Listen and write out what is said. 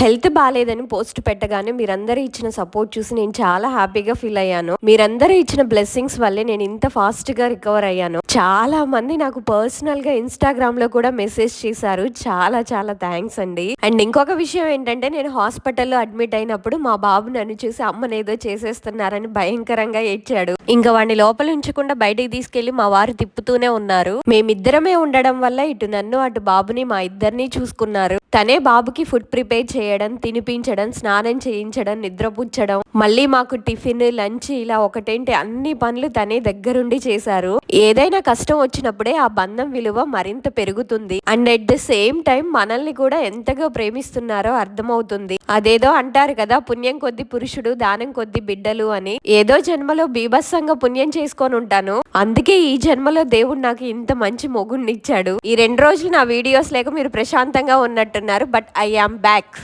Health బాలేదని post పెట్టగానే మీరందరూ ఇచ్చిన సపోర్ట్ చూసి నేను చాలా హ్యాపీగా ఫీల్ అయ్యాను. మీరందరూ ఇచ్చిన బ్లెస్సింగ్స్ వల్లే నేను ఇంత ఫాస్ట్ గా రికవర్ అయ్యాను. చాలా మంది నాకు పర్సనల్ గా ఇన్స్టాగ్రామ్ లో కూడా మెసేజ్ చేశారు. చాలా చాలా థ్యాంక్స్ అండి. అండ్ ఇంకొక విషయం ఏంటంటే, నేను హాస్పిటల్లో అడ్మిట్ అయినప్పుడు మా బాబు నన్ను చూసి అమ్మనేదో చేసేస్తున్నారని భయంకరంగా ఏడ్చాడు. ఇంకా వాడిని లోపల ఉంచకుండా బయటికి తీసుకెళ్లి మా వారు తిప్పుతూనే ఉన్నారు. మేమిద్దరమే ఉండడం వల్ల ఇటు నన్ను అటు బాబుని మా ఇద్దరిని చూసుకున్నారు. తనే బాబుకి ఫుడ్ ప్రిపేర్ చేయడం, తినిపించడం, స్నానం చేయించడం, నిద్రపుచ్చడం, మళ్ళీ మాకు టిఫిన్, లంచ్ ఇలా ఒకటేంటి అన్ని పనులు తనే దగ్గరుండి చేశారు. ఏదైనా కష్టం వచ్చినప్పుడే ఆ బంధం విలువ మరింత పెరుగుతుంది. And at the same time మనల్ని కూడా ఎంతగా ప్రేమిస్తున్నారో అర్థమవుతుంది. అదేదో అంటారు కదా, పుణ్యం కొద్ది పురుషుడు, దానం కొద్ది బిడ్డలు అని. ఏదో జన్మలో బీభత్సంగా పుణ్యం చేసుకొని ఉంటాను. అందుకే ఈ జన్మలో దేవుడు నాకు ఇంత మంచి మొగుడినిచ్చాడు. ఈ 2 రోజులు నా వీడియోస్ లేక మీరు ప్రశాంతంగా ఉన్నట్టున్నారు. But I am back.